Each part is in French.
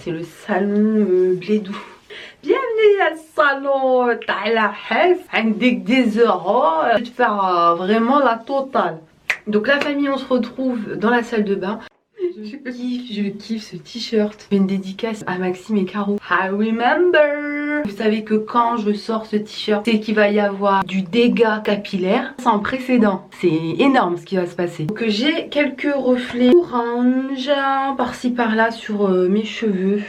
c'est le salon Blédou. Bienvenue à le salon Ta'ala Hef. Avec des euros. Je vais te faire vraiment la totale. Donc la famille, on se retrouve dans la salle de bain. Je kiffe ce t-shirt. Je fais une dédicace à Maxime et Caro. I remember. Vous savez que quand je sors ce t-shirt, c'est qu'il va y avoir du dégât capillaire sans précédent. C'est énorme ce qui va se passer. Donc j'ai quelques reflets orange par-ci par-là sur mes cheveux.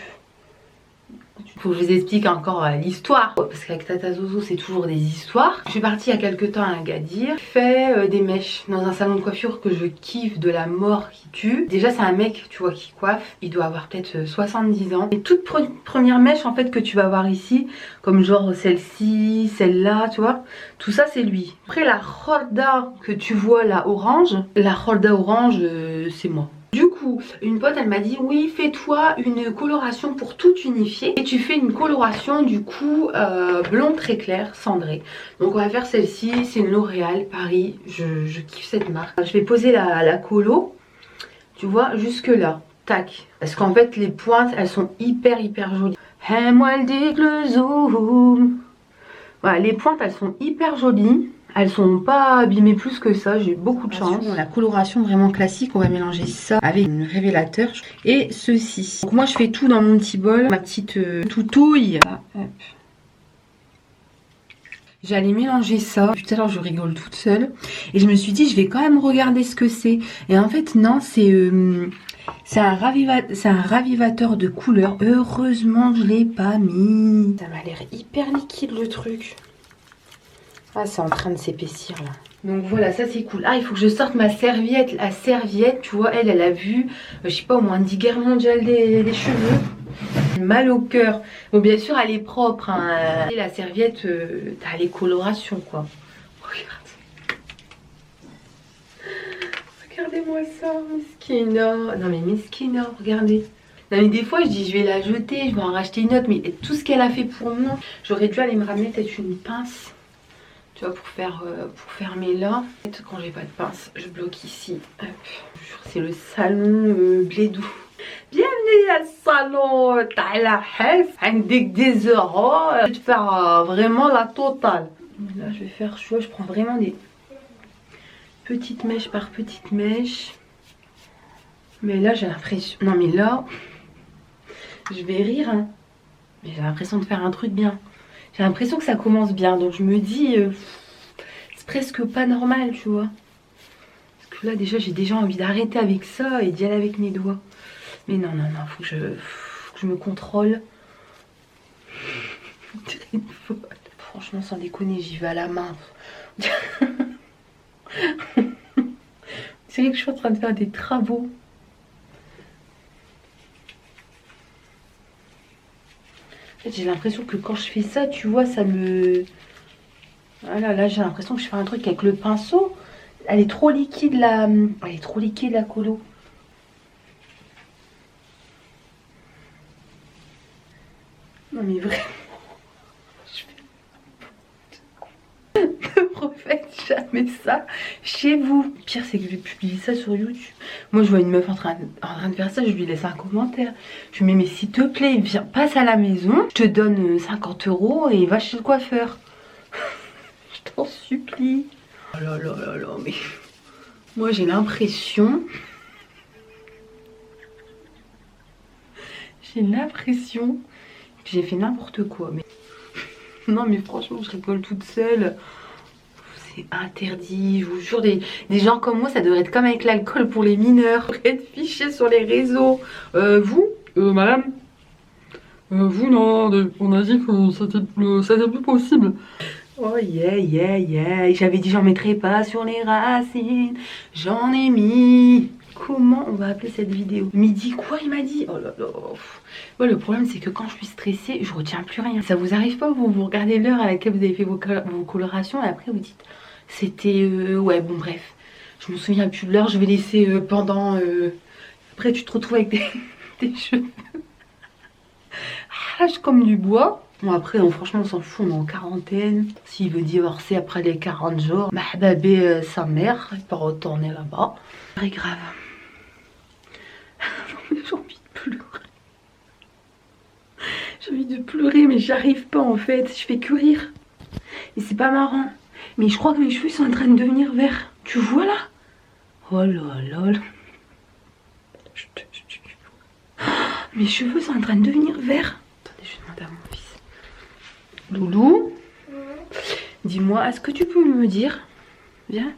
Faut que je vous explique encore l'histoire, parce qu'avec Tata Zozo c'est toujours des histoires. Je suis partie il y a quelques temps à Agadir, fait des mèches dans un salon de coiffure que je kiffe de la mort qui tue. Déjà c'est un mec, tu vois, qui coiffe, il doit avoir peut-être 70 ans. Les toutes premières mèches en fait que tu vas voir ici, comme genre celle-ci, celle-là, tu vois, tout ça c'est lui. Après la Horda que tu vois là orange, la Horda orange c'est moi. Du coup, une pote elle m'a dit oui, fais-toi une coloration pour tout unifier et tu fais une coloration du coup blond très clair, cendré. Donc on va faire celle-ci, c'est une L'Oréal Paris, je kiffe cette marque. Je vais poser la colo, tu vois, jusque là, tac. Parce qu'en fait les pointes elles sont hyper jolies. Et moi elle dit que le zoom. Voilà, les pointes elles sont hyper jolies. Elles sont pas abîmées plus que ça, j'ai eu beaucoup de chance. La coloration vraiment classique, on va mélanger ça avec un révélateur et ceci. Donc moi je fais tout dans mon petit bol, ma petite toutouille. J'allais mélanger ça, tout à l'heure je rigole toute seule. Et je me suis dit je vais quand même regarder ce que c'est. Et en fait non, c'est un ravivateur de couleur. Heureusement je l'ai pas mis. Ça m'a l'air hyper liquide le truc. Ah, c'est en train de s'épaissir là. Donc voilà, ça c'est cool. Ah, il faut que je sorte ma serviette. La serviette, tu vois, elle a vu, je sais pas, au moins 10 guerres mondiales des cheveux. Mal au cœur. Bon, bien sûr, elle est propre. Hein. Et la serviette, t'as les colorations quoi. Regarde. Regardez-moi ça, Miskina. Non mais Miskina, regardez. Non mais des fois je dis je vais la jeter, je vais en racheter une autre. Mais tout ce qu'elle a fait pour moi, j'aurais dû aller me ramener peut-être une pince. Tu vois, pour fermer là. Quand j'ai pas de pince, je bloque ici. C'est le salon Blédou. Bienvenue à le salon Ta'ala Hef. Avec des euros. Je vais te faire vraiment la totale. Là, je vais faire, tu vois, je prends vraiment des petites mèches par petites mèches. Mais là, j'ai l'impression... Non, mais là, je vais rire. Hein. Mais j'ai l'impression de faire un truc bien. J'ai l'impression que ça commence bien, donc je me dis, c'est presque pas normal, tu vois. Parce que là, déjà, j'ai déjà envie d'arrêter avec ça et d'y aller avec mes doigts. Mais non, faut que je me contrôle. Franchement, sans déconner, j'y vais à la main. C'est vrai que je suis en train de faire des travaux. J'ai l'impression que quand je fais ça, tu vois, ça me... Voilà, là j'ai l'impression que je fais un truc avec le pinceau. Elle est trop liquide la... Elle est trop liquide la colo. Non mais vraiment... Ne refaites jamais ça chez vous. Le pire c'est que je vais publier ça sur YouTube. Moi je vois une meuf en train de faire ça, je lui laisse un commentaire. Je lui mets mais s'il te plaît, viens, passe à la maison, je te donne 50 € et va chez le coiffeur. Je t'en supplie. Oh là là là là, mais... Moi j'ai l'impression... que j'ai fait n'importe quoi. Mais... Non mais franchement je rigole toute seule. C'est interdit, je vous jure, des gens comme moi, ça devrait être comme avec l'alcool pour les mineurs. Être fiché sur les réseaux. Vous, madame, vous non, on a dit que c'était plus possible. Oh yeah, j'avais dit j'en mettrais pas sur les racines, j'en ai mis. Comment on va appeler cette vidéo? Midi quoi il m'a dit? Oh là là. Ouais, le problème c'est que quand je suis stressée, je retiens plus rien. Ça vous arrive pas, vous regardez l'heure à laquelle vous avez fait vos colorations et après vous dites c'était ouais bon bref. Je me souviens plus de l'heure, je vais laisser pendant... Après tu te retrouves avec des cheveux arrache comme du bois. Bon après franchement on s'en fout, on est en quarantaine. S'il veut divorcer après les 40 jours, mahbabé sa mère, il peut retourner là-bas. Très grave. J'ai envie de pleurer. J'ai envie de pleurer mais j'arrive pas en fait. Je fais que rire. Et c'est pas marrant. Mais je crois que mes cheveux sont en train de devenir verts. Tu vois là? Oh là là. Mes cheveux sont en train de devenir verts. Attendez, je vais demander à mon fils. Loulou, dis-moi, est-ce que tu peux me dire? Viens,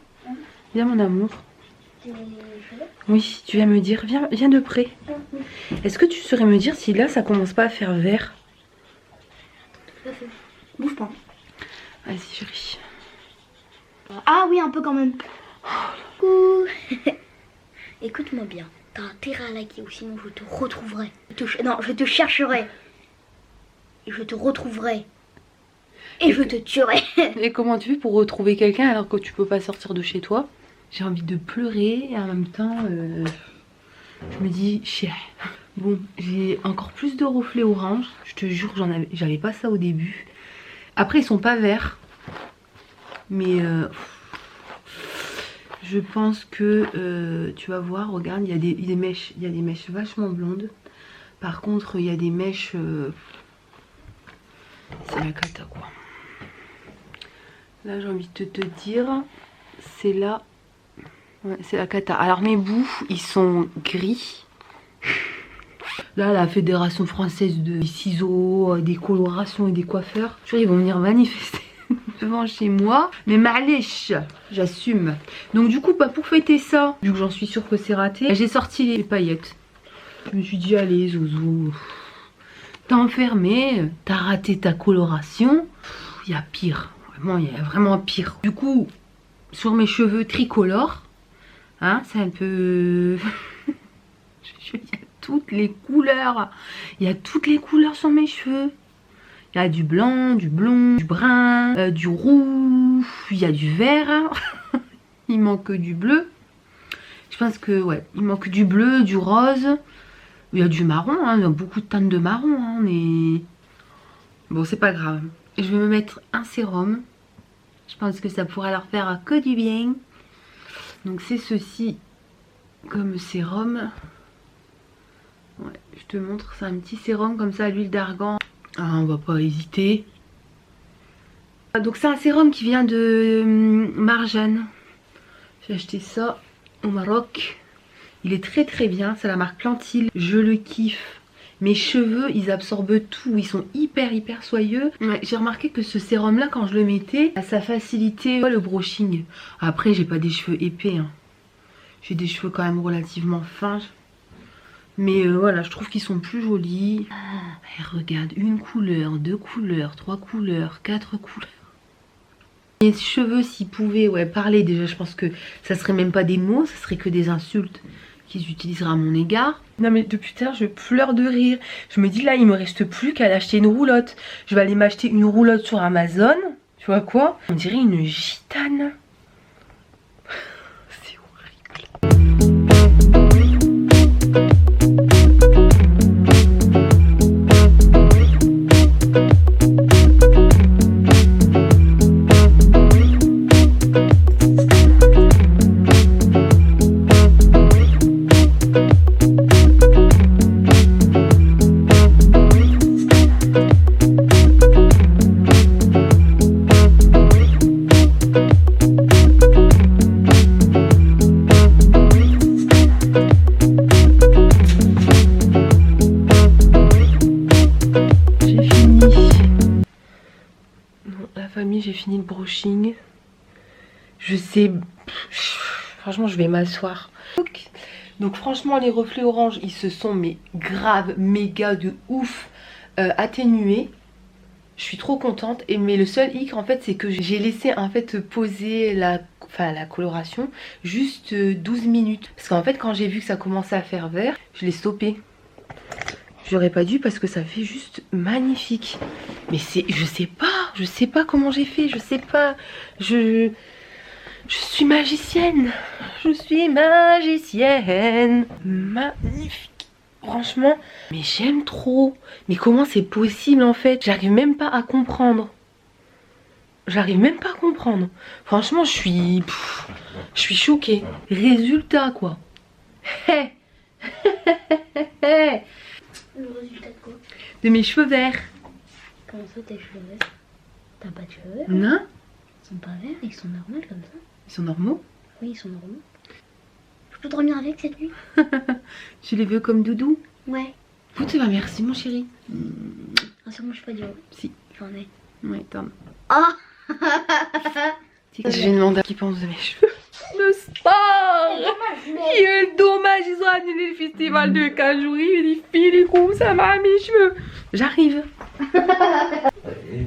viens mon amour. Oui, tu viens me dire, viens de près. Est-ce que tu saurais me dire si là ça commence pas à faire vert? Bouge pas. Vas-y chérie. Ah oui, un peu quand même. Coucou. Écoute-moi bien. T'as intérêt à liker ou sinon je te retrouverai. Non, je te chercherai. Je te retrouverai. Et je te tuerai. Et comment tu fais pour retrouver quelqu'un alors que tu peux pas sortir de chez toi? J'ai envie de pleurer et en même temps je me dis chien. Bon, j'ai encore plus de reflets orange. Je te jure, j'avais pas ça au début. Après ils sont pas verts. Mais je pense que tu vas voir, regarde, il y a des mèches vachement blondes. Par contre, il y a des mèches c'est la cata quoi. Là, j'ai envie de te dire, c'est là, ouais, c'est la cata. Alors mes bouts, ils sont gris. Là, la Fédération française des ciseaux, des colorations et des coiffeurs, je suis sûre, ils vont venir manifester devant chez moi. Mais malèche, j'assume. Donc du coup, bah, pour fêter ça, vu que j'en suis sûre que c'est raté, j'ai sorti les paillettes. Je me suis dit, allez Zouzou, t'es enfermé, t'as raté ta coloration. Il y a pire, vraiment, il y a vraiment pire. Du coup, sur mes cheveux tricolores, hein, c'est un peu... Il y a toutes les couleurs. Il y a toutes les couleurs sur mes cheveux. Il y a du blanc, du blond, du brun, du roux. Il y a du vert. Il manque du bleu. Je pense que, ouais, il manque du bleu, du rose. Il y a du marron, hein, il y a beaucoup de teintes de marron, hein, mais... Bon, c'est pas grave. Je vais me mettre un sérum. Je pense que ça pourra leur faire que du bien. Donc c'est ceci comme sérum. Ouais, je te montre, c'est un petit sérum comme ça à l'huile d'argan. Ah, on va pas hésiter. Donc c'est un sérum qui vient de Marjane. J'ai acheté ça au Maroc. Il est très très bien, c'est la marque Plantil. Je le kiffe. Mes cheveux, ils absorbent tout, ils sont hyper soyeux. Ouais, j'ai remarqué que ce sérum là, quand je le mettais, ça facilitait le brushing. Après, j'ai pas des cheveux épais, hein. J'ai des cheveux quand même relativement fins. Mais voilà, je trouve qu'ils sont plus jolis. Oh, regarde, une couleur, deux couleurs, trois couleurs, quatre couleurs. Mes cheveux, s'ils pouvaient parler, déjà je pense que ça serait même pas des mots, ça serait que des insultes qu'ils utiliseraient à mon égard. Non mais depuis tout à l'heure je pleure de rire. Je me dis là il me reste plus qu'à acheter une roulotte. Je vais aller m'acheter une roulotte sur Amazon. Tu vois quoi? On dirait une gitane. C'est horrible. J'ai fini le brushing. Je sais, franchement je vais m'asseoir. Donc franchement les reflets orange ils se sont mais grave méga de ouf atténués. Je suis trop contente. Et mais le seul hic en fait c'est que j'ai laissé en fait poser la coloration juste 12 minutes. Parce qu'en fait quand j'ai vu que ça commençait à faire vert, je l'ai stoppé. J'aurais pas dû parce que ça fait juste magnifique. Mais c'est, je sais pas comment j'ai fait, je sais pas. Je suis magicienne. Je suis magicienne. Magnifique. Franchement, mais j'aime trop. Mais comment c'est possible en fait? J'arrive même pas à comprendre. J'arrive même pas à comprendre. Franchement, je suis choquée. Résultat quoi. Le résultat de quoi? De mes cheveux verts. Comment ça tes cheveux verts? T'as pas de cheveux verts? Non? Ils sont pas verts, ils sont normaux comme ça. Ils sont normaux. Oui, ils sont normaux. Je peux dormir avec cette nuit? Tu les veux comme doudou? Ouais. Écoute, bah merci mon chéri. Ah, sûrement je suis pas du haut. Si. J'en ai. Ouais, t'en Ah. Je vais demander à qui pense de mes cheveux. Le star! Quel dommage, ils ont annulé le festival de Kajouri. Il dit, file comme ça va mes cheveux. J'arrive. Et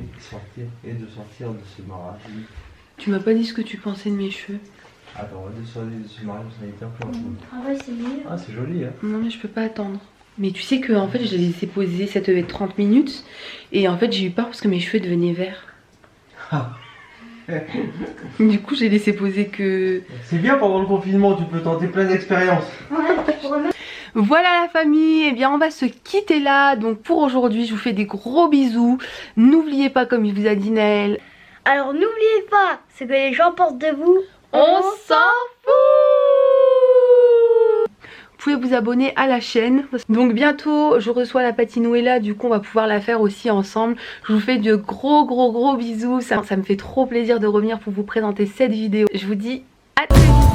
de sortir de ce mariage. Tu m'as pas dit ce que tu pensais de mes cheveux. Attends, on va de sortir de ce mariage, ça a été un peu ensemble. Ah ouais, c'est mieux. Ah, c'est joli, hein. Non mais je peux pas attendre. Mais tu sais que en fait je l'ai laissé poser, ça devait être 30 minutes. Et en fait j'ai eu peur parce que mes cheveux devenaient verts. Du coup j'ai laissé poser que... C'est bien pendant le confinement, tu peux tenter plein d'expériences. Ouais, Voilà la famille, et bien on va se quitter là. Donc pour aujourd'hui je vous fais des gros bisous. N'oubliez pas comme il vous a dit Naël. alors n'oubliez pas ce que les gens pensent de vous. On s'en fout. Vous pouvez vous abonner à la chaîne. Donc bientôt je reçois la patinouella, du coup on va pouvoir la faire aussi ensemble. Je vous fais de gros bisous. Ça me fait trop plaisir de revenir pour vous présenter cette vidéo. Je vous dis à très vite.